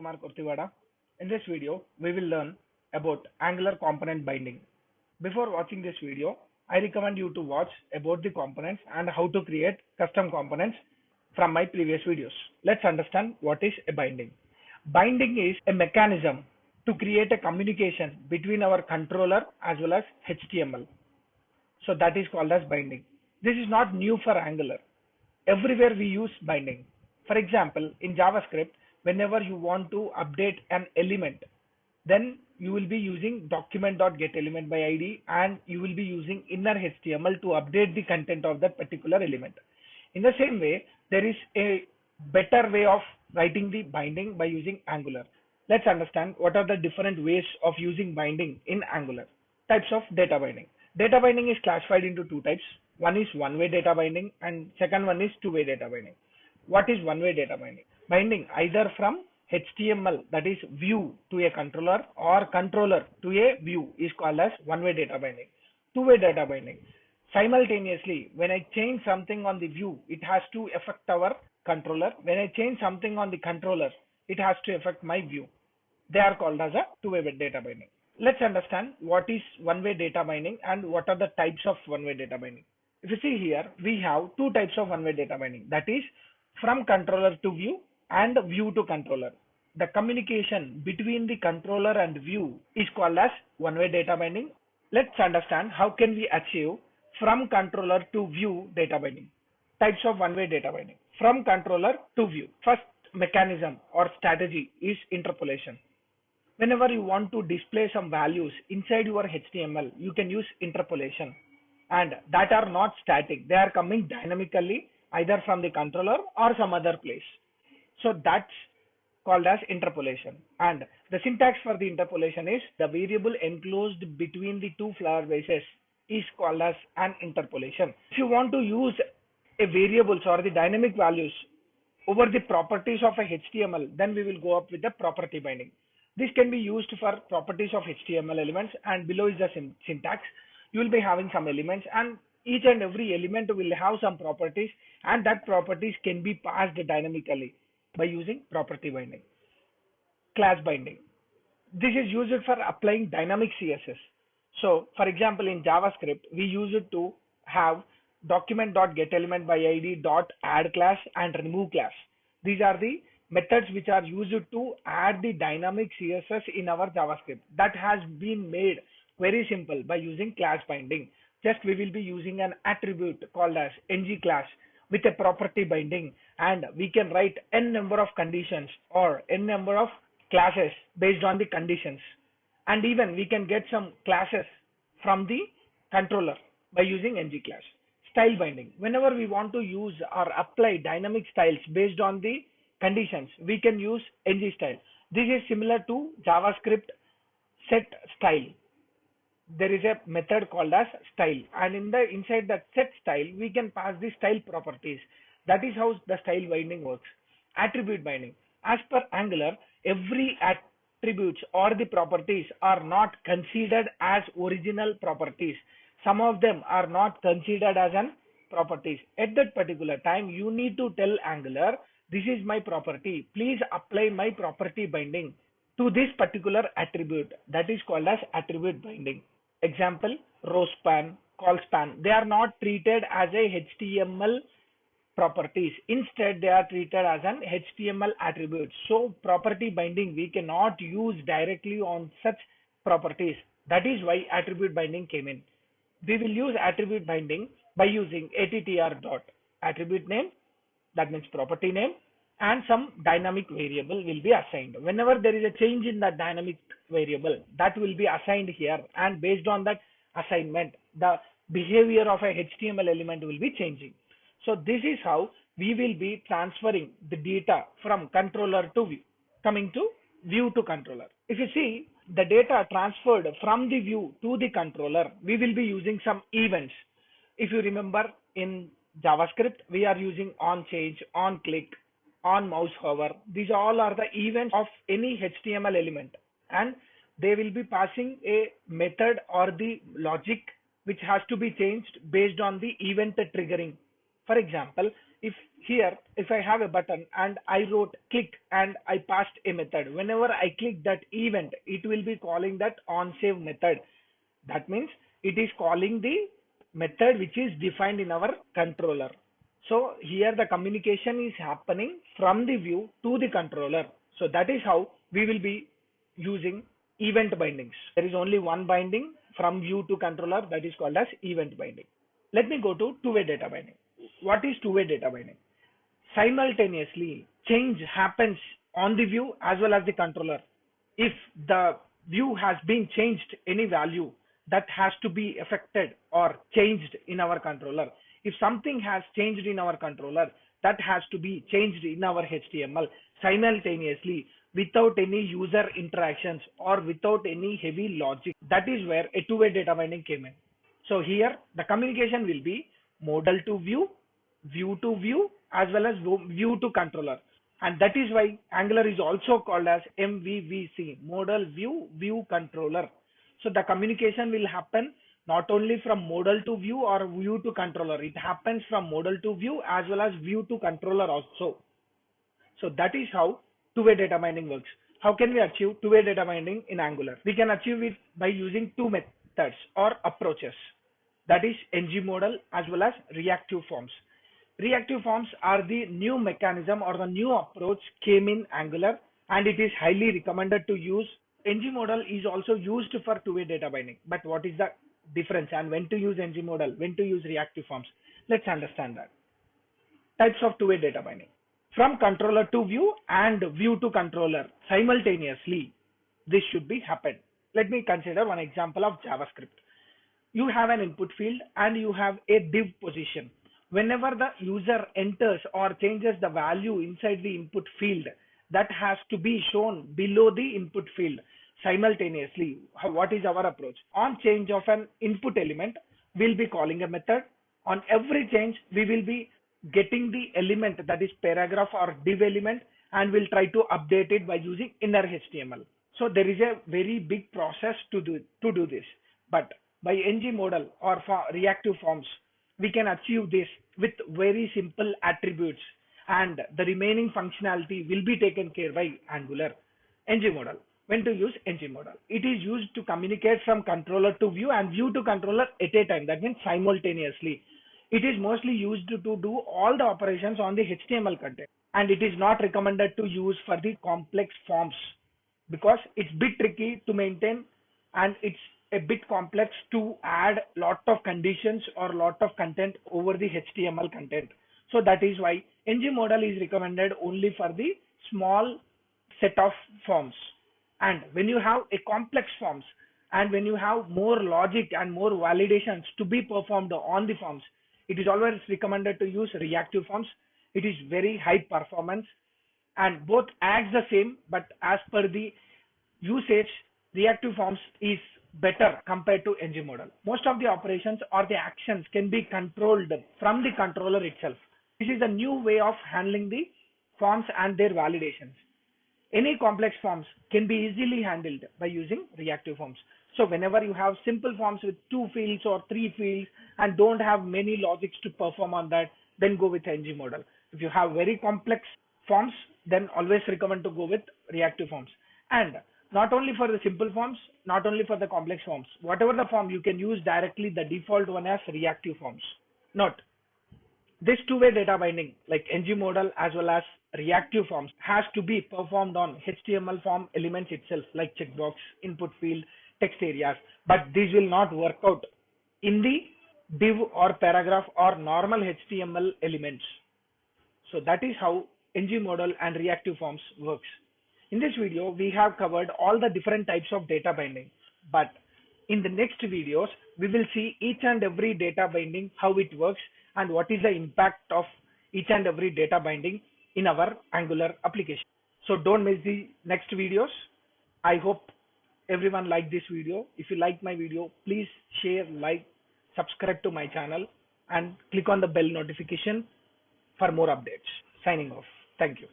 Kumar Kurtivada. In this video, we will learn about Angular component binding. Before watching this video, I recommend you to watch about the components and how to create custom components from my previous videos. Let's understand what is a binding. Binding is a mechanism to create a communication between our controller as well as HTML. So that is called as binding. This is not new for Angular. Everywhere we use binding. For example, in JavaScript, whenever you want to update an element, then you will be using document.getElementById and you will be using inner HTML to update the content of that particular element. In the same way, there is a better way of writing the binding by using Angular. Let's understand what are the different ways of using binding in Angular. Types of data binding. Data binding is classified into two types. One is one-way data binding and second one is two-way data binding. What is one-way data binding? Binding either from HTML, that is view, to a controller, or controller to a view is called as one-way data binding. Two-way data binding. Simultaneously, when I change something on the view, it has to affect our controller. When I change something on the controller, it has to affect my view. They are called as a two-way data binding. Let's understand what is one-way data binding and what are the types of one-way data binding. If you see here, we have two types of one-way data binding, that is from controller to view and view to controller. The communication between the controller and view is called as one-way data binding. Let's understand how can we achieve from controller to view data binding. Types of one-way data binding. From controller to view. First mechanism or strategy is interpolation. Whenever you want to display some values inside your HTML, you can use interpolation, and that are not static. They are coming dynamically either from the controller or some other place. So that's called as interpolation. And the syntax for the interpolation is the variable enclosed between the two flower bases is called as an interpolation. If you want to use a variables or the dynamic values over the properties of a HTML, then we will go up with the property binding. This can be used for properties of HTML elements, and below is the syntax. You will be having some elements, and each and every element will have some properties, and that properties can be passed dynamically by using property binding. Class binding. This is used for applying dynamic CSS. So, for example, in JavaScript, we use it to have document.getElementById.add class and remove class. These are the methods which are used to add the dynamic CSS in our JavaScript. That has been made very simple by using class binding. Just we will be using an attribute called as ng class with a property binding, and we can write n number of conditions or n number of classes based on the conditions. And even we can get some classes from the controller by using ng class. Style binding. Whenever we want to use or apply dynamic styles based on the conditions, we can use ng style. This is similar to JavaScript set style. There is a method called as style, and inside that set style we can pass the style properties. That is how the style binding works. Attribute binding. As per Angular, every attributes or the properties are not considered as original properties. Some of them are not considered as an properties. At that particular time, you need to tell Angular, this is my property, please apply my property binding to this particular attribute. That is called as attribute binding. Example, row span, call span. They are not treated as a HTML properties. Instead, they are treated as an HTML attribute. So property binding we cannot use directly on such properties. That is why attribute binding came in. We will use attribute binding by using attr dot attribute name, that means property name, and some dynamic variable will be assigned. Whenever there is a change in that dynamic variable, that will be assigned here, and based on that assignment, the behavior of a HTML element will be changing. So this is how we will be transferring the data from controller to view. Coming to view to controller. If you see the data transferred from the view to the controller, we will be using some events. If you remember, in JavaScript, we are using on change, on click, on mouse hover. These all are the events of any HTML element, and they will be passing a method or the logic which has to be changed based on the event triggering. For example, if Here, if I have a button and I wrote click and I passed a method, whenever I click that event, it will be calling that onSave method. That means it is calling the method which is defined in our controller. So here the communication is happening from the view to the controller. So that is how we will be using event bindings. There is only one binding from view to controller, that is called as event binding. Let me go to two-way data binding. What is two-way data binding? Simultaneously, change happens on the view as well as the controller. If the view has been changed any value, that has to be affected or changed in our controller. If something has changed in our controller, that has to be changed in our HTML simultaneously without any user interactions or without any heavy logic. That is where a two-way data binding came in. So here the communication will be modal to view to view, as well as view to controller. And that is why Angular is also called as MVVC, modal view controller. So the communication will happen not only from modal to view or view to controller, it happens from modal to view as well as view to controller also. So that is how two-way data binding works. How can we achieve two-way data binding in Angular? We can achieve it by using two methods or approaches. That is ng modal as well as reactive forms. Reactive forms are the new mechanism or the new approach came in Angular, and it is highly recommended to use. ng modal is also used for two-way data binding. But what is the difference and when to use ng modal, when to use reactive forms? Let's understand that. Types of two-way data binding. From controller to view and view to controller simultaneously, this should be happen. Let me consider one example of JavaScript. You have an input field and you have a div position. Whenever the user enters or changes the value inside the input field, that has to be shown below the input field simultaneously. What is our approach? On change of an input element, we'll be calling a method. On every change, we will be getting the element, that is paragraph or div element, and we'll try to update it by using inner HTML. So there is a very big process to do this. But by ng modal or for reactive forms, we can achieve this with very simple attributes, and the remaining functionality will be taken care by Angular. ng modal. When to use ng modal? It is used to communicate from controller to view and view to controller at a time. That means simultaneously. It is mostly used to do all the operations on the HTML content, and it is not recommended to use for the complex forms because it's bit tricky to maintain, and it's a bit complex to add lot of conditions or lot of content over the HTML content. So that is why ng modal is recommended only for the small set of forms. And when you have a complex forms and when you have more logic and more validations to be performed on the forms, it is always recommended to use reactive forms. It is very high performance and both acts the same, but as per the usage, reactive forms is better compared to ng modal. Most of the operations or the actions can be controlled from the controller itself. This is a new way of handling the forms and their validations. Any complex forms can be easily handled by using reactive forms. So whenever you have simple forms with 2 fields or 3 fields and don't have many logics to perform on that, then go with ng modal. If you have very complex forms, then always recommend to go with reactive forms. And not only for the simple forms, not only for the complex forms, whatever the form you can use directly the default one as reactive forms. Note, this two-way data binding like ng modal as well as reactive forms has to be performed on HTML form elements itself like checkbox, input field, text areas, but this will not work out in the div or paragraph or normal HTML elements. So that is how ng modal and reactive forms works. In this video, we have covered all the different types of data binding, but in the next videos, we will see each and every data binding, how it works and what is the impact of each and every data binding in our Angular application. So don't miss the next videos. I hope everyone liked this video. If you like my video, please share, like, subscribe to my channel and click on the bell notification for more updates. Signing off. Thank you.